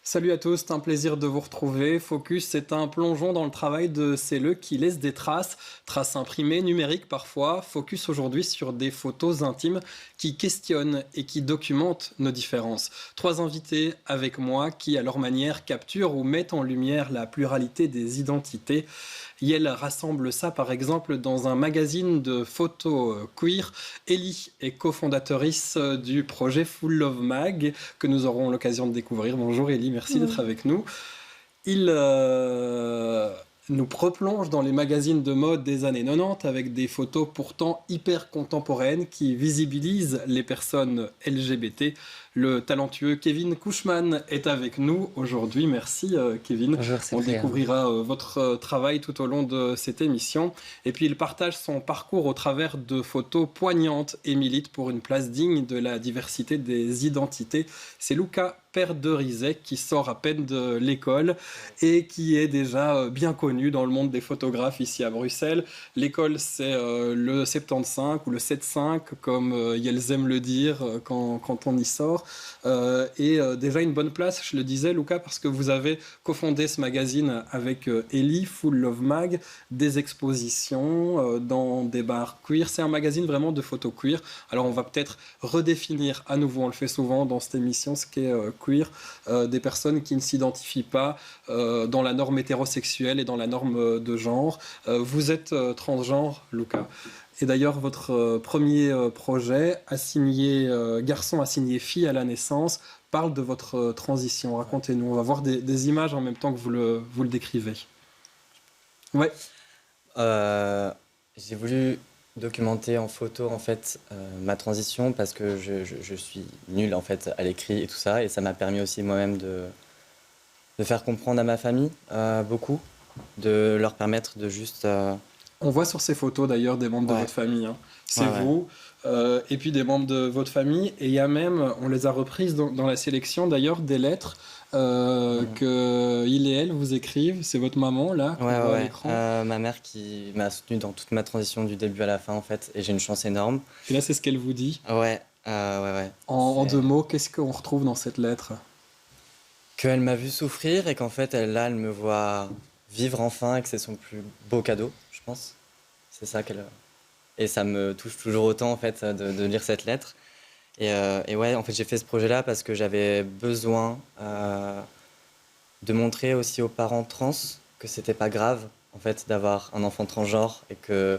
Salut à tous, c'est un plaisir de vous retrouver. Focus, c'est un plongeon dans le travail de CELE qui laisse des traces, traces imprimées, numériques parfois. Focus aujourd'hui sur des photos intimes qui questionnent et qui documentent nos différences. Trois invités avec moi qui, à leur manière, capturent ou mettent en lumière la pluralité des identités. Yel rassemble ça par exemple dans un magazine de photos queer. Ellie est cofondatrice du projet Full Love Mag que nous aurons l'occasion de découvrir. Bonjour Ellie, merci d'être avec nous. Il nous replonge dans les magazines de mode des années 90 avec des photos pourtant hyper contemporaines qui visibilisent les personnes LGBT. Le talentueux Kevin Cushman est avec nous aujourd'hui. Merci Kevin. Bonjour, On découvrira votre travail tout au long de cette émission. Et puis il partage son parcours au travers de photos poignantes et milite pour une place digne de la diversité des identités. C'est Luca Perderizek qui sort à peine de l'école et qui est déjà bien connu dans le monde des photographes ici à Bruxelles. L'école, c'est le 75 ou le 7-5, comme ils aiment le dire quand on y sort. Et déjà une bonne place, je le disais, Luca, parce que vous avez cofondé ce magazine avec Ellie, Full Love Mag, des expositions dans des bars queer. C'est un magazine vraiment de photos queer. Alors on va peut-être redéfinir à nouveau, on le fait souvent dans cette émission, ce qu'est queer, des personnes qui ne s'identifient pas dans la norme hétérosexuelle et dans la norme de genre. Vous êtes transgenre, Luca. Et d'ailleurs, votre premier projet, assigné garçon assigné fille à la naissance, parle de votre transition. Racontez-nous. On va voir des images en même temps que vous le décrivez. Ouais. J'ai voulu documenter en photo en fait ma transition parce que je suis nulle en fait à l'écrit et tout ça, et ça m'a permis aussi moi-même de faire comprendre à ma famille beaucoup, de leur permettre de juste On voit sur ces photos d'ailleurs des membres de votre famille. Hein. C'est vous, et puis des membres de votre famille. Et il y a même, on les a reprises dans la sélection d'ailleurs, des lettres que il et elle vous écrivent. C'est votre maman là qu'on voit à l'écran. Ma mère qui m'a soutenu dans toute ma transition du début à la fin en fait. Et j'ai une chance énorme. Et là, c'est ce qu'elle vous dit. Ouais. En deux mots, qu'est-ce qu'on retrouve dans cette lettre? Qu'elle m'a vu souffrir et qu'en fait, elle me voit vivre enfin et que c'est son plus beau cadeau, je pense. C'est ça qu'elle... Et ça me touche toujours autant, en fait, de lire cette lettre. Et ouais, en fait, j'ai fait ce projet-là parce que j'avais besoin de montrer aussi aux parents trans que c'était pas grave, en fait, d'avoir un enfant transgenre et que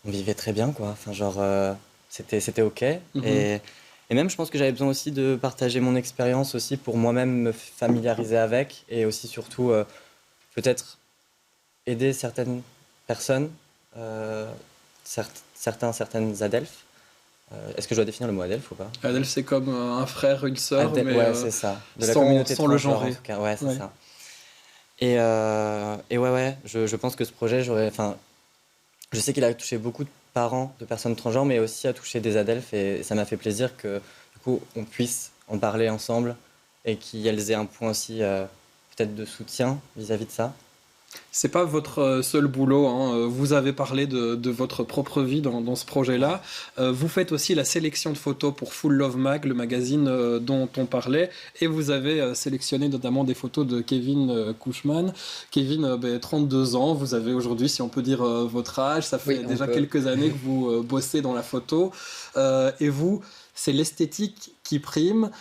on vivait très bien, quoi. Enfin, genre, c'était OK. Mm-hmm. Et même, je pense que j'avais besoin aussi de partager mon expérience aussi pour moi-même me familiariser avec et aussi, surtout, peut-être aider certaines personnes, certaines adelphes. Est-ce que je dois définir le mot adelphe ou pas? Adelphe, c'est comme un frère, une sœur, mais ouais, c'est ça. De la sans, communauté sans le transgenre, genre. en tout cas. Ouais, c'est ça. Et ouais, je pense que ce projet, je sais qu'il a touché beaucoup de parents de personnes transgenres, mais aussi a touché des adelphes, et ça m'a fait plaisir que du coup on puisse en parler ensemble et qu'elles aient un point aussi peut-être de soutien vis-à-vis de ça. C'est pas votre seul boulot, hein. Vous avez parlé de votre propre vie dans ce projet-là. Vous faites aussi la sélection de photos pour Full Love Mag, le magazine dont on parlait, et vous avez sélectionné notamment des photos de Kevin Cushman. Kevin, 32 ans, vous avez aujourd'hui, si on peut dire votre âge, ça fait déjà quelques années que vous bossez dans la photo, et vous, c'est l'esthétique qui prime,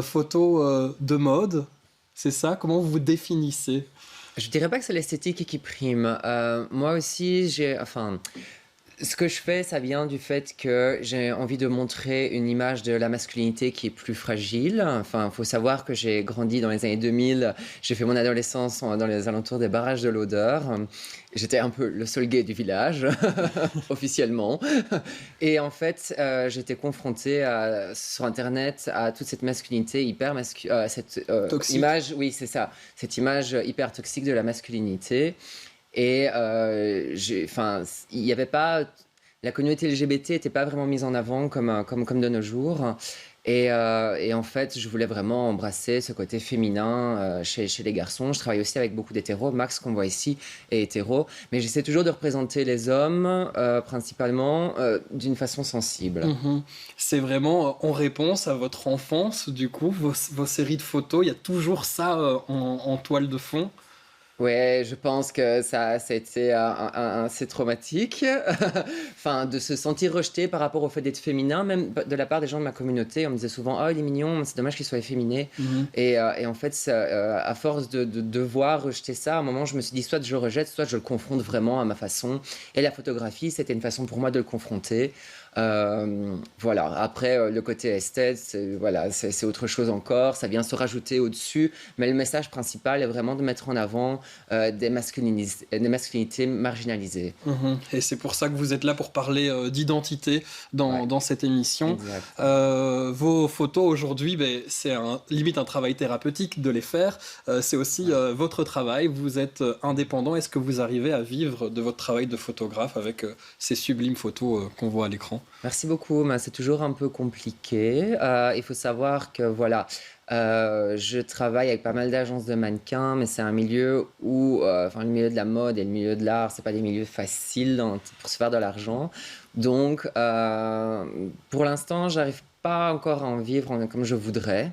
photo de mode, c'est ça? Comment vous définissez? Je dirais pas que c'est l'esthétique qui prime. Moi aussi, ce que je fais, ça vient du fait que j'ai envie de montrer une image de la masculinité qui est plus fragile. Enfin, faut savoir que j'ai grandi dans les années 2000. J'ai fait mon adolescence dans les alentours des barrages de l'Odeur. J'étais un peu le seul gay du village, officiellement. Et en fait, j'étais confrontée sur Internet à toute cette masculinité hyper cette image, oui, c'est ça, cette image hyper toxique de la masculinité. Et il y avait pas, la communauté LGBT n'était pas vraiment mise en avant comme de nos jours. Et en fait, je voulais vraiment embrasser ce côté féminin chez les garçons. Je travaille aussi avec beaucoup d'hétéros. Max, qu'on voit ici, est hétéro. Mais j'essaie toujours de représenter les hommes, principalement, d'une façon sensible. C'est vraiment en réponse à votre enfance, du coup, vos séries de photos, il y a toujours ça en toile de fond. Ouais, je pense que ça a été assez traumatique. Enfin, de se sentir rejeté par rapport au fait d'être féminin, même de la part des gens de ma communauté. On me disait souvent, oh, il est mignon, c'est dommage qu'il soit efféminé. Et en fait, à force de devoir rejeter ça, à un moment, je me suis dit, soit je le rejette, soit je le confronte vraiment à ma façon. Et la photographie, c'était une façon pour moi de le confronter. Voilà. Après, le côté esthète, c'est autre chose encore. Ça vient se rajouter au-dessus. Mais le message principal est vraiment de mettre en avant des masculinités marginalisées. Et c'est pour ça que vous êtes là pour parler d'identité dans cette émission. Vos photos aujourd'hui, c'est limite un travail thérapeutique de les faire. C'est aussi votre travail. Vous êtes indépendant. Est-ce que vous arrivez à vivre de votre travail de photographe avec ces sublimes photos qu'on voit à l'écran? Merci beaucoup, mais c'est toujours un peu compliqué. Il faut savoir que voilà, je travaille avec pas mal d'agences de mannequins, mais c'est un milieu où, le milieu de la mode et le milieu de l'art, c'est pas des milieux faciles pour se faire de l'argent. Donc, pour l'instant, j'arrive pas encore à en vivre comme je voudrais.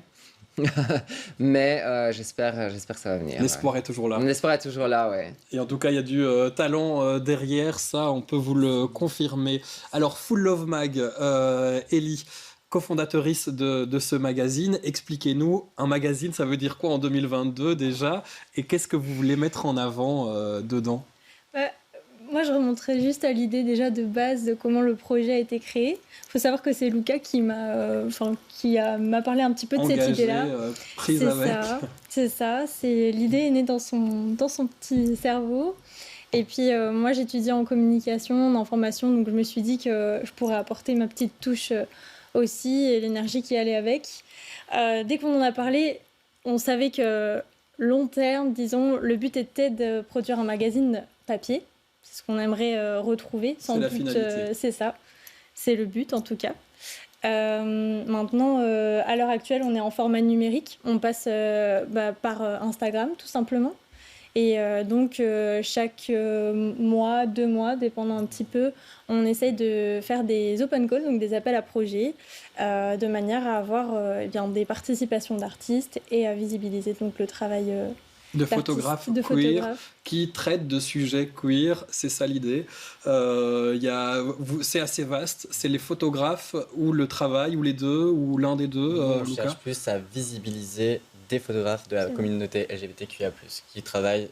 Mais j'espère que ça va venir. L'espoir est toujours là. L'espoir est toujours là, ouais. Et en tout cas, il y a du talent derrière, ça, on peut vous le confirmer. Alors, Full Love Mag, Ellie, cofondatrice de ce magazine, expliquez-nous, un magazine, ça veut dire quoi en 2022 déjà? Et qu'est-ce que vous voulez mettre en avant dedans? Moi, je remonterais juste à l'idée déjà de base de comment le projet a été créé. Il faut savoir que c'est Lucas qui m'a parlé un petit peu de cette idée-là. Prise avec. C'est ça. L'idée est née dans son petit cerveau. Et puis, moi, j'étudie en communication, en formation, donc je me suis dit que je pourrais apporter ma petite touche aussi et l'énergie qui allait avec. Dès qu'on en a parlé, on savait que long terme, disons, le but était de produire un magazine papier. C'est ce qu'on aimerait retrouver, sans doute. C'est la finalité. C'est ça. C'est le but, en tout cas. Maintenant, à l'heure actuelle, on est en format numérique. On passe par Instagram, tout simplement. Et donc, chaque mois, 2 mois, dépendant un petit peu, on essaye de faire des open calls, donc des appels à projets, de manière à avoir des participations d'artistes et à visibiliser donc, le travail de photographes queer qui traitent de sujets queer, c'est ça l'idée. C'est assez vaste, c'est les photographes ou le travail, ou les deux, ou l'un des deux. On cherche plus à visibiliser des photographes de la communauté LGBTQIA+, qui travaillent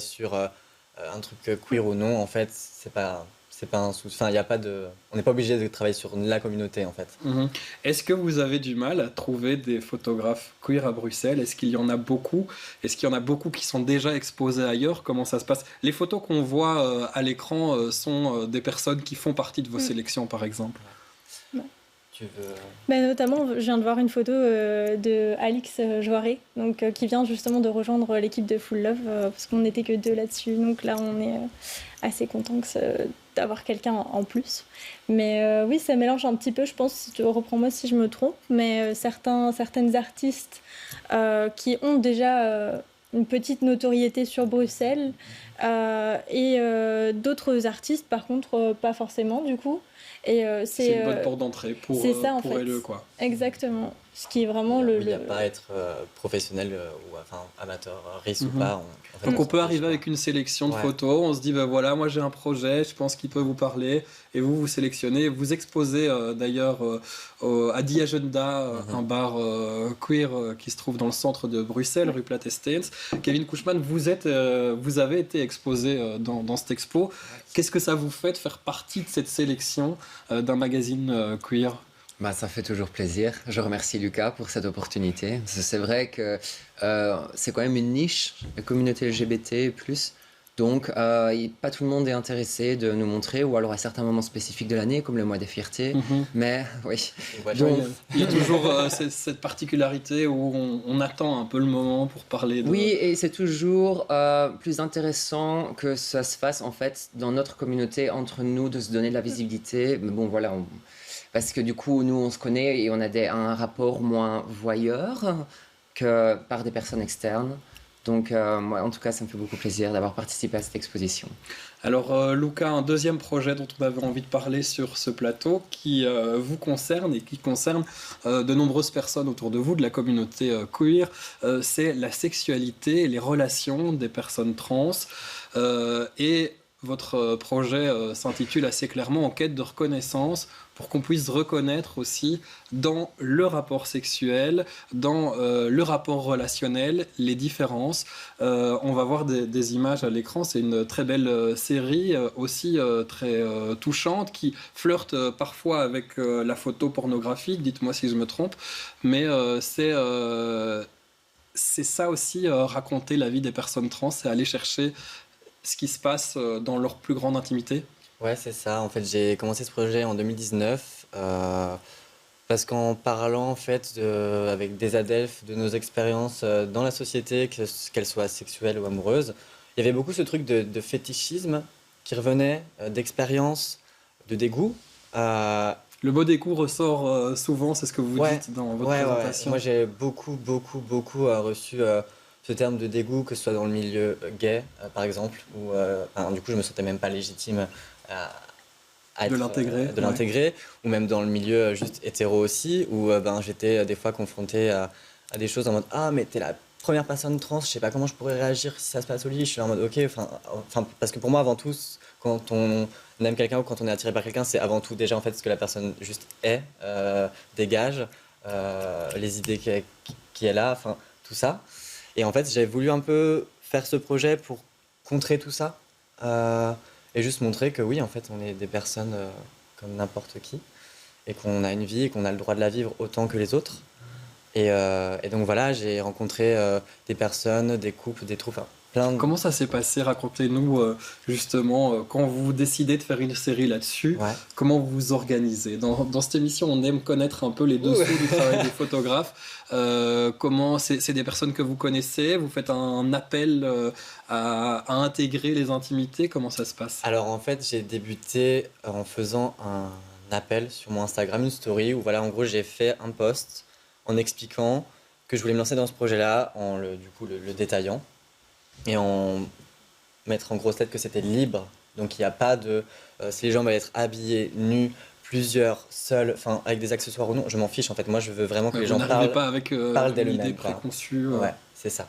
sur un truc queer ou non. En fait, c'est pas un souci. Enfin, on n'est pas obligé de travailler sur la communauté, en fait. Est-ce que vous avez du mal à trouver des photographes queer à Bruxelles? Est-ce qu'il y en a beaucoup? Est-ce qu'il y en a beaucoup qui sont déjà exposés ailleurs? Comment ça se passe? Les photos qu'on voit à l'écran sont des personnes qui font partie de vos sélections, par exemple. Tu veux... notamment, je viens de voir une photo de Alix Joiré, qui vient justement de rejoindre l'équipe de Full Love, parce qu'on n'était que 2 là-dessus. Donc là, on est assez content d'avoir quelqu'un en plus. Mais oui, ça mélange un petit peu, je pense, reprends-moi si je me trompe, mais certaines artistes qui ont déjà une petite notoriété sur Bruxelles, et d'autres artistes, par contre, pas forcément, du coup. Et c'est une bonne porte d'entrée pour eux, quoi. Exactement. Ce qui est vraiment il n'y a pas à être professionnel ou amateur, RIS ou pas. Donc on peut arriver avec une sélection de photos, on se dit voilà, moi j'ai un projet, je pense qu'il peut vous parler, et vous sélectionnez, vous exposez d'ailleurs à Die Agenda, un bar queer qui se trouve dans le centre de Bruxelles, rue Platesteins. Kevin Couchman, vous avez été exposé dans cette expo. Qu'est-ce que ça vous fait de faire partie de cette sélection d'un magazine queer? Ça fait toujours plaisir. Je remercie Lucas pour cette opportunité. C'est vrai que c'est quand même une niche, la communauté LGBT+. Donc, pas tout le monde est intéressé de nous montrer, ou alors à certains moments spécifiques de l'année, comme le mois des fiertés. Mais oui. Donc, il y a toujours cette particularité où on attend un peu le moment pour parler de... Oui, et c'est toujours plus intéressant que ça se fasse en fait dans notre communauté, entre nous, de se donner de la visibilité. Mais bon, voilà, parce que du coup, nous, on se connaît et on a un rapport moins voyeur que par des personnes externes. Donc, moi, en tout cas, ça me fait beaucoup plaisir d'avoir participé à cette exposition. Alors, Luca, un deuxième projet dont on avait envie de parler sur ce plateau qui vous concerne et qui concerne de nombreuses personnes autour de vous, de la communauté queer, c'est la sexualité et les relations des personnes trans. Et votre projet s'intitule assez clairement « En quête de reconnaissance », pour qu'on puisse reconnaître aussi dans le rapport sexuel, dans le rapport relationnel, les différences. On va voir des images à l'écran, c'est une très belle série, aussi très touchante, qui flirte parfois avec la photo pornographique, dites-moi si je me trompe, mais c'est ça aussi, raconter la vie des personnes trans, c'est aller chercher ce qui se passe dans leur plus grande intimité. Ouais, c'est ça. En fait, j'ai commencé ce projet en 2019 parce qu'en parlant en fait avec des adelphes de nos expériences dans la société, qu'elles soient sexuelles ou amoureuses, il y avait beaucoup ce truc de fétichisme qui revenait, d'expérience, de dégoût. Le mot dégoût ressort souvent, c'est ce que vous dites dans votre présentation. Moi, j'ai beaucoup reçu ce terme de dégoût, que ce soit dans le milieu gay, par exemple, où du coup, je me sentais même pas légitime de l'intégrer, ou même dans le milieu juste hétéro aussi, où j'étais des fois confronté à des choses en mode « Ah, mais t'es la première personne trans, je sais pas comment je pourrais réagir si ça se passe au lit. » Je suis là en mode « Ok, parce que pour moi, avant tout, quand on aime quelqu'un ou quand on est attiré par quelqu'un, c'est avant tout déjà en fait ce que la personne juste est, dégage, les idées qui est là, enfin tout ça. Et en fait, j'ai voulu un peu faire ce projet pour contrer tout ça et juste montrer que oui, en fait, on est des personnes comme n'importe qui et qu'on a une vie et qu'on a le droit de la vivre autant que les autres. Et donc voilà, j'ai rencontré des personnes, des couples, des troupes, plein de... Comment ça s'est passé? Racontez-nous justement, quand vous décidez de faire une série là-dessus, comment vous vous organisez? Dans cette émission, on aime connaître un peu les dessous du travail des photographes. Comment c'est des personnes que vous connaissez? Vous faites un appel à intégrer les intimités? Comment ça se passe? Alors en fait, j'ai débuté en faisant un appel sur mon Instagram, une story, où voilà, en gros, j'ai fait un post en expliquant que je voulais me lancer dans ce projet-là, en le détaillant. Et en mettre en grosse tête que c'était libre, donc il n'y a pas de si les gens veulent être habillés nus, plusieurs, seuls, enfin avec des accessoires ou non, je m'en fiche en fait. Moi je veux vraiment que les gens parlent d'elles-mêmes, une idée préconçue. Ouais, c'est ça.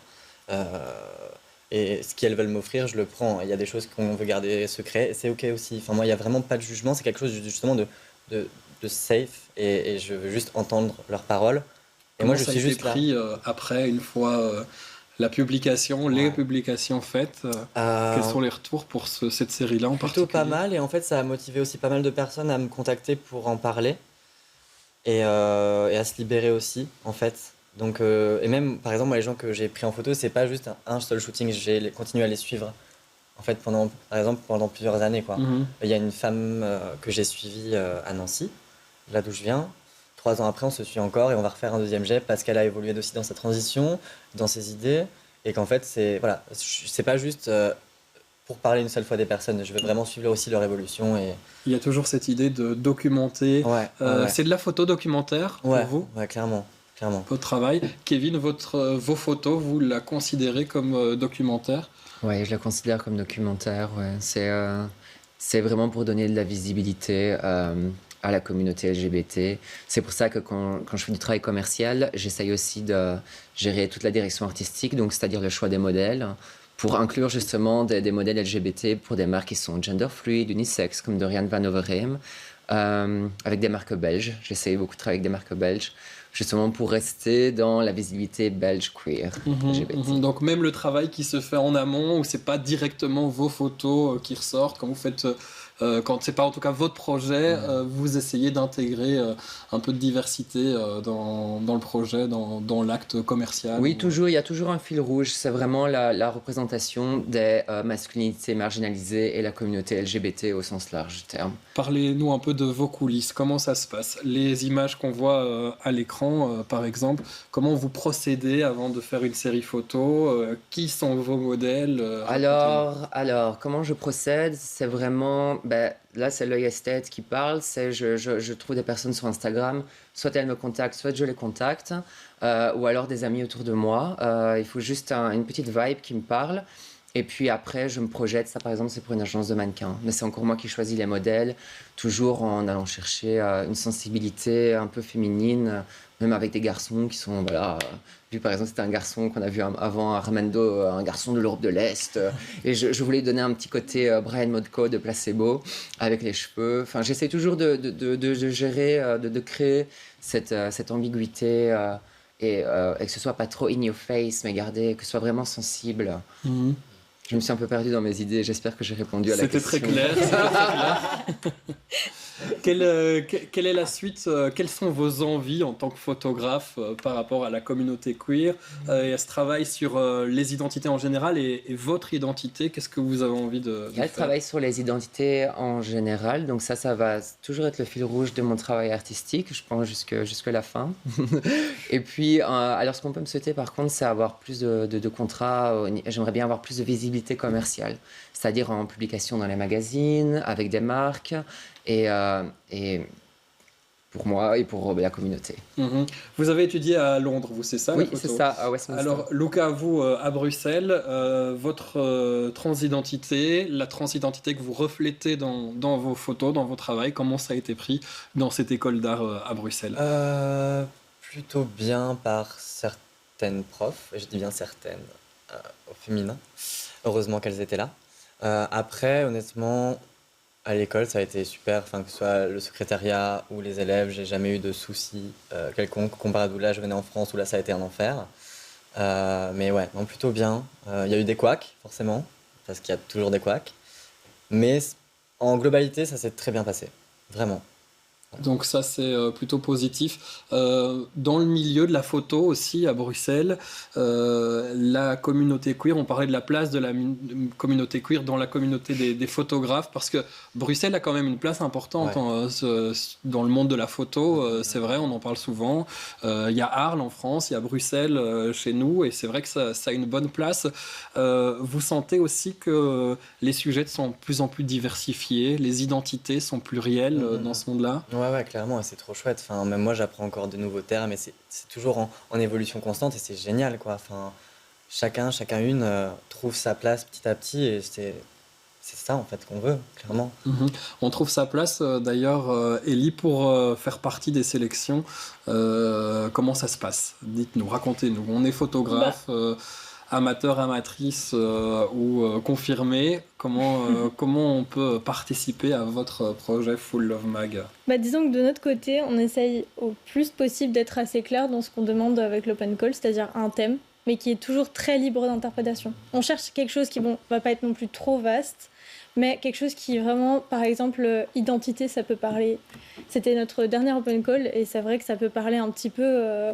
Et ce qu'elles veulent m'offrir, je le prends. Il y a des choses qu'on veut garder secret, c'est ok aussi. Enfin moi il n'y a vraiment pas de jugement, c'est quelque chose justement de safe et je veux juste entendre leurs paroles. Et comment moi je suis juste pris après, une fois la publication, les publications faites, quels sont les retours pour cette série-là en particulier? Plutôt pas mal, et en fait ça a motivé aussi pas mal de personnes à me contacter pour en parler et à se libérer aussi en fait. Donc, et même par exemple moi, les gens que j'ai pris en photo, c'est pas juste un seul shooting, j'ai continué à les suivre en fait pendant plusieurs années quoi. Il y a une femme que j'ai suivie à Nancy, là d'où je viens. 3 ans après, on se suit encore et on va refaire un deuxième jet parce qu'elle a évolué aussi dans sa transition, dans ses idées, et qu'en fait, c'est pas juste pour parler une seule fois des personnes. Je veux vraiment suivre aussi leur évolution. Et... Il y a toujours cette idée de documenter. C'est de la photo documentaire pour vous? Ouais, clairement. Votre travail. Kevin, vos photos, vous la considérez comme documentaire? Oui, je la considère comme documentaire. Ouais. C'est vraiment pour donner de la visibilité à la communauté LGBT. C'est pour ça que quand je fais du travail commercial, j'essaye aussi de gérer toute la direction artistique, donc c'est-à-dire le choix des modèles, pour inclure justement des modèles LGBT pour des marques qui sont gender fluid, unisex, comme Dorian Van Overheem, avec des marques belges. J'essaye beaucoup de travailler avec des marques belges, justement pour rester dans la visibilité belge queer LGBT. Donc même le travail qui se fait en amont, où c'est pas directement vos photos qui ressortent, quand vous faites quand c'est pas en tout cas votre projet, vous essayez d'intégrer un peu de diversité dans le projet, dans l'acte commercial. Oui, toujours, il y a toujours un fil rouge, c'est vraiment la représentation des masculinités marginalisées et la communauté LGBT au sens large du terme. Parlez-nous un peu de vos coulisses, comment ça se passe? Les images qu'on voit à l'écran, par exemple, comment vous procédez avant de faire une série photo? Qui sont vos modèles? Alors, comment je procède? C'est vraiment, là c'est l'œil esthète qui parle, c'est je trouve des personnes sur Instagram, soit elles me contactent, soit je les contacte, ou alors des amis autour de moi. Il faut juste une petite vibe qui me parle. Et puis après, je me projette. Ça, par exemple, c'est pour une agence de mannequins. Mais c'est encore moi qui choisis les modèles, toujours en allant chercher une sensibilité un peu féminine, même avec des garçons qui sont, voilà. Lui, par exemple, c'était un garçon qu'on a vu avant, Armando, un garçon de l'Europe de l'Est. Et je voulais donner un petit côté Brian Modko de Placebo, avec les cheveux. Enfin, j'essaie toujours de gérer, de créer cette ambiguïté et que ce soit pas trop in your face, mais garder, que ce soit vraiment sensible. Je me suis un peu perdu dans mes idées, j'espère que j'ai répondu à la question. C'était très clair. Quelle est la suite? Quelles sont vos envies en tant que photographe par rapport à la communauté queer et à ce travail sur les identités en général et votre identité? Qu'est-ce que vous avez envie de Il y a le faire? travail sur les identités en général, donc ça va toujours être le fil rouge de mon travail artistique, je pense jusque la fin. Et puis, alors ce qu'on peut me souhaiter par contre, c'est avoir plus de contrats, j'aimerais bien avoir plus de visibilité commerciale, c'est-à-dire en publication dans les magazines, avec des marques, et pour moi et pour la communauté. Vous avez étudié à Londres, vous, c'est ça? Oui, c'est ça, à Westminster. Alors, Luca, vous, à Bruxelles, votre transidentité, la transidentité que vous reflétez dans vos photos, dans vos travaux, comment ça a été pris dans cette école d'art à Bruxelles? Plutôt bien par certaines profs, et je dis bien certaines, au féminin. Heureusement qu'elles étaient là. Après, honnêtement, à l'école, ça a été super, enfin, que ce soit le secrétariat ou les élèves, j'ai jamais eu de soucis quelconques, comparé à d'où là je venais en France, où là ça a été un enfer. Mais ouais, non, plutôt bien. Il y a eu des couacs, forcément, parce qu'il y a toujours des couacs. Mais en globalité, ça s'est très bien passé, vraiment. Donc ça, c'est plutôt positif. Dans le milieu de la photo aussi, à Bruxelles, la communauté queer, on parlait de la place de la communauté queer dans la communauté des photographes, parce que Bruxelles a quand même une place importante dans le monde de la photo, c'est vrai, on en parle souvent. Il y a Arles en France, il y a Bruxelles chez nous, et c'est vrai que ça a une bonne place. Vous sentez aussi que les sujets sont de plus en plus diversifiés, les identités sont plurielles dans ce monde-là? Ouais, clairement, et c'est trop chouette. Enfin, même moi, j'apprends encore de nouveaux termes, et c'est toujours en évolution constante, et c'est génial, quoi. Enfin, chacune trouve sa place petit à petit, et c'est ça, en fait, qu'on veut, clairement. On trouve sa place, d'ailleurs, Ellie, pour faire partie des sélections. Comment ça se passe? Dites-nous, racontez-nous. On est photographe, amateur, amatrice ou confirmé. Comment on peut participer à votre projet Full Love Mag? Disons que de notre côté, on essaye au plus possible d'être assez clair dans ce qu'on demande avec l'open call, c'est-à-dire un thème, mais qui est toujours très libre d'interprétation. On cherche quelque chose qui va pas être non plus trop vaste, mais quelque chose qui vraiment, par exemple, identité, ça peut parler. C'était notre dernier open call, et c'est vrai que ça peut parler un petit peu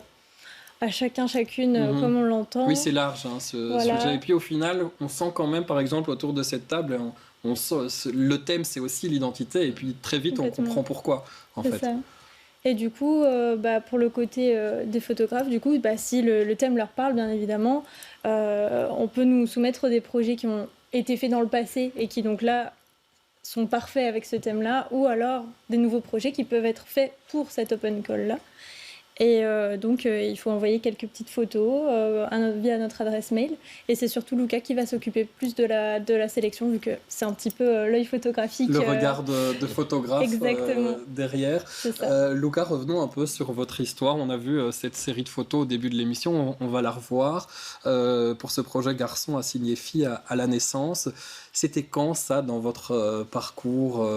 à chacune, comme on l'entend. Oui, c'est large, ce sujet. Et puis au final, on sent quand même, par exemple, autour de cette table, on sent, le thème, c'est aussi l'identité, et puis très vite, on comprend pourquoi, en fait. Ça. Et du coup, pour le côté des photographes, du coup, si le thème leur parle, bien évidemment, on peut nous soumettre des projets qui ont été faits dans le passé et qui, donc là, sont parfaits avec ce thème-là, ou alors des nouveaux projets qui peuvent être faits pour cet open call-là. Et donc, il faut envoyer quelques petites photos via notre adresse mail. Et c'est surtout Luca qui va s'occuper plus de la sélection, vu que c'est un petit peu l'œil photographique. Le regard de photographe derrière. Luca, revenons un peu sur votre histoire. On a vu cette série de photos au début de l'émission. On va la revoir pour ce projet Garçon a signé fille à la naissance. C'était quand ça dans votre parcours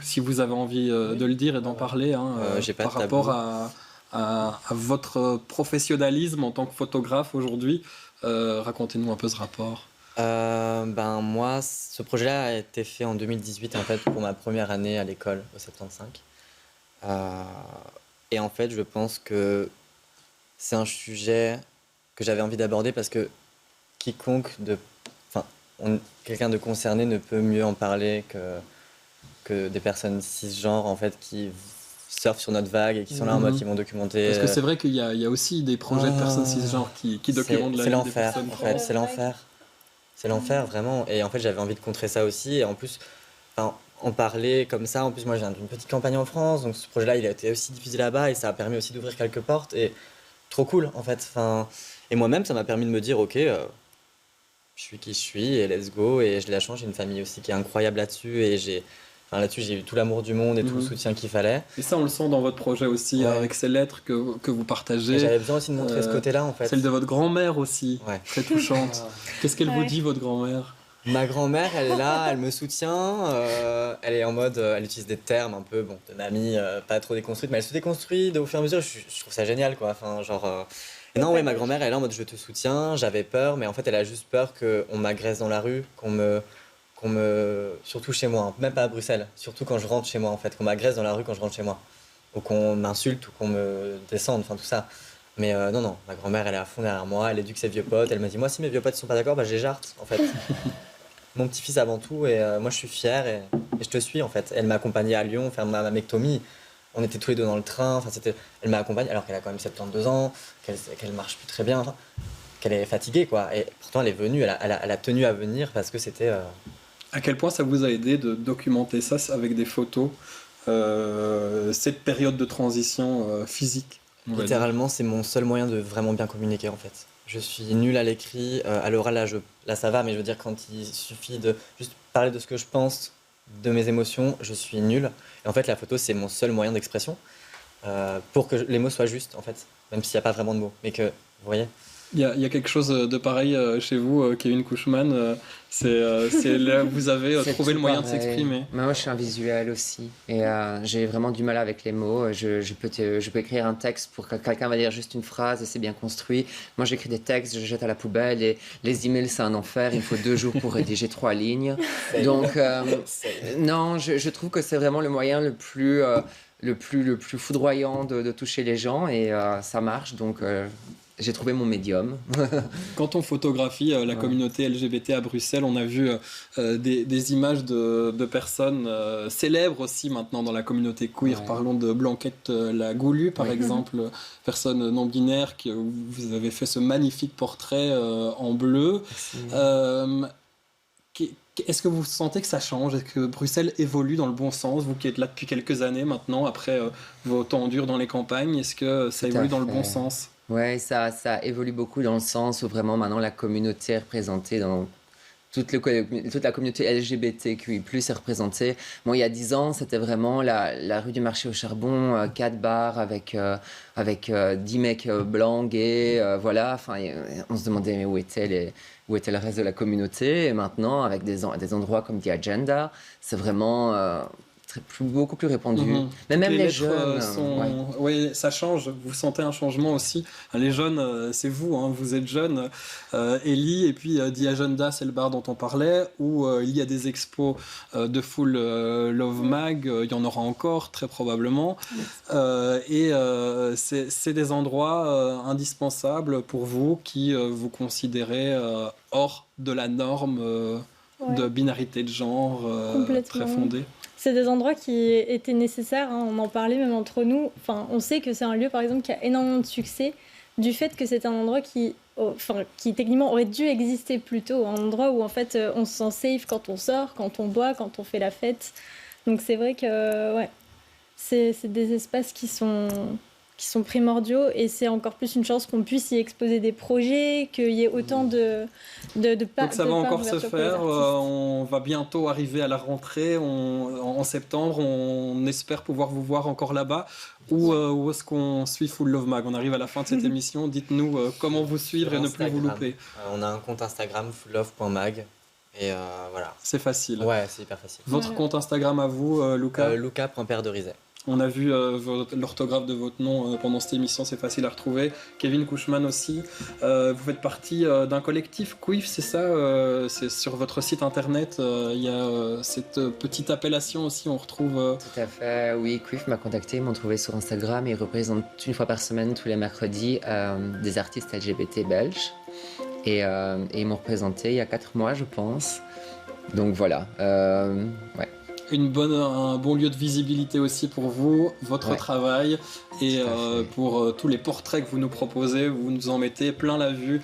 si vous avez envie de le dire et d'en parler par rapport à votre professionnalisme en tant que photographe aujourd'hui. Racontez-nous un peu ce rapport. Moi, ce projet-là a été fait en 2018 en fait pour ma première année à l'école au 75. Euh, et en fait, je pense que c'est un sujet que j'avais envie d'aborder parce que quiconque enfin, quelqu'un de concerné ne peut mieux en parler que des personnes cisgenres en fait qui surfent sur notre vague et qui sont là en mode qui vont documenter. Parce que c'est vrai qu'il y a aussi des projets de personnes cisgenres qui documentent la c'est vie des l'enfer personnes. en fait, c'est l'enfer. C'est l'enfer vraiment. Et en fait, j'avais envie de contrer ça aussi. Et en plus, enfin, en parler comme ça. En plus, moi, je viens d'une petite campagne en France, donc ce projet-là, il a été aussi diffusé là-bas et ça a permis aussi d'ouvrir quelques portes. Et trop cool en fait. Enfin, et moi-même, ça m'a permis de me dire, ok, je suis qui je suis et let's go. Et je l'ai la chance, j'ai une famille aussi qui est incroyable là-dessus et là-dessus, j'ai eu tout l'amour du monde et tout le soutien qu'il fallait. Et ça, on le sent dans votre projet aussi, avec ces lettres que vous partagez. Et j'avais besoin aussi de montrer ce côté-là, en fait. Celle de votre grand-mère aussi, très touchante. Qu'est-ce qu'elle vous dit, votre grand-mère? Ma grand-mère, elle est là, elle me soutient. Elle est en mode, elle utilise des termes un peu, bon, de mamie, pas trop déconstruite, mais elle se déconstruit au fur et à mesure. Je trouve ça génial, quoi. Enfin, genre. Et non, ouais, ma grand-mère, elle est là en mode, je te soutiens. J'avais peur, mais en fait, elle a juste peur qu'on m'agresse dans la rue, surtout chez moi, hein, même pas à Bruxelles, surtout quand je rentre chez moi en fait, qu'on m'agresse dans la rue quand je rentre chez moi, ou qu'on m'insulte ou qu'on me descende, enfin tout ça. Mais non, ma grand-mère elle est à fond derrière moi, elle éduque ses vieux potes, elle me dit moi si mes vieux potes ils sont pas d'accord, je les jarte en fait. Mon petit-fils avant tout et moi je suis fier et je te suis en fait. Elle m'a accompagné à Lyon faire ma mammectomie, on était tous les deux dans le train, elle m'a accompagné alors qu'elle a quand même 72 ans, qu'elle marche plus très bien, enfin, qu'elle est fatiguée quoi. Et pourtant elle est venue, elle a tenu à venir parce que c'était... À quel point ça vous a aidé de documenter ça avec des photos, cette période de transition physique? Littéralement, c'est mon seul moyen de vraiment bien communiquer en fait. Je suis nul à l'écrit, à l'oral là ça va, mais je veux dire quand il suffit de juste parler de ce que je pense, de mes émotions, je suis nul. Et en fait la photo c'est mon seul moyen d'expression pour que les mots soient justes en fait, même s'il n'y a pas vraiment de mots. Mais que, vous voyez. Il y a quelque chose de pareil chez vous, Kevin Couchman. C'est là où vous avez trouvé le moyen de s'exprimer. Moi, je suis un visuel aussi. Et j'ai vraiment du mal avec les mots. Je peux écrire un texte pour que quelqu'un va dire juste une phrase et c'est bien construit. Moi, j'écris des textes, je jette à la poubelle. Et les emails, c'est un enfer. Il me faut 2 jours pour rédiger 3 lignes. Donc, non, je trouve que c'est vraiment le moyen le plus foudroyant de toucher les gens. Et ça marche. Donc... j'ai trouvé mon médium. Quand on photographie la communauté LGBT à Bruxelles, on a vu des images de personnes célèbres aussi maintenant dans la communauté queer. Parlons de Blanquette la Goulue, par exemple, personne non-binaire, où vous avez fait ce magnifique portrait en bleu. Est-ce que vous sentez que ça change? Est-ce que Bruxelles évolue dans le bon sens? Vous qui êtes là depuis quelques années maintenant, après vos temps durs dans les campagnes, est-ce que ça évolue dans le bon sens? Ouais, ça évolue beaucoup dans le sens où vraiment maintenant la communauté est représentée dans toute la communauté LGBTQI+, est représentée. Bon, il y a 10 ans, c'était vraiment la rue du marché au charbon, 4 bars avec 10 mecs blancs, gays, voilà. Enfin, on se demandait mais où était le reste de la communauté? Et maintenant, avec des endroits comme The Agenda, c'est vraiment... beaucoup plus répandu. Mais même les jeunes... Oui, ça change. Vous sentez un changement aussi. Les jeunes, c'est vous, hein, vous êtes jeunes. Ellie, et puis The Agenda, c'est le bar dont on parlait, où il y a des expos de Full Love Mag. Il y en aura encore, très probablement. Et c'est des endroits indispensables pour vous qui vous considérez hors de la norme de binarité de genre très fondée. C'est des endroits qui étaient nécessaires, hein, on en parlait même entre nous. Enfin, on sait que c'est un lieu, par exemple, qui a énormément de succès du fait que c'est un endroit qui techniquement aurait dû exister plus tôt, un endroit où en fait on se sent safe quand on sort, quand on boit, quand on fait la fête. Donc c'est vrai que c'est des espaces qui sont primordiaux et c'est encore plus une chance qu'on puisse y exposer des projets, qu'il y ait autant de Donc ça va encore se faire, on va bientôt arriver à la rentrée en septembre, on espère pouvoir vous voir encore là-bas. Où est-ce qu'on suit Full Love Mag? On arrive à la fin de cette émission, dites-nous comment vous suivre et ne plus vous louper. On a un compte Instagram, fulllove.mag. Et voilà. C'est facile. Ouais, c'est hyper facile. Votre compte Instagram à vous, Luca? Luca.père de Rizet. On a vu l'orthographe de votre nom pendant cette émission, c'est facile à retrouver. Kevin Cushman aussi. Vous faites partie d'un collectif Queef, c'est ça c'est sur votre site internet, il y a cette petite appellation aussi, on retrouve... Tout à fait, oui, Queef m'a contacté, ils m'ont trouvé sur Instagram et ils représentent une fois par semaine, tous les mercredis, des artistes LGBT belges. Et ils m'ont représenté il y a 4 mois, je pense. Donc voilà, ouais. Un bon lieu de visibilité aussi pour vous, votre travail et pour tous les portraits que vous nous proposez, vous nous en mettez plein la vue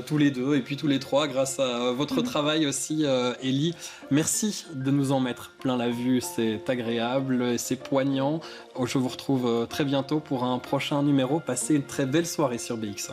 tous les deux et puis tous les trois grâce à votre travail aussi Ellie. Merci de nous en mettre plein la vue, c'est agréable et c'est poignant. Je vous retrouve très bientôt pour un prochain numéro. Passez une très belle soirée sur BX1.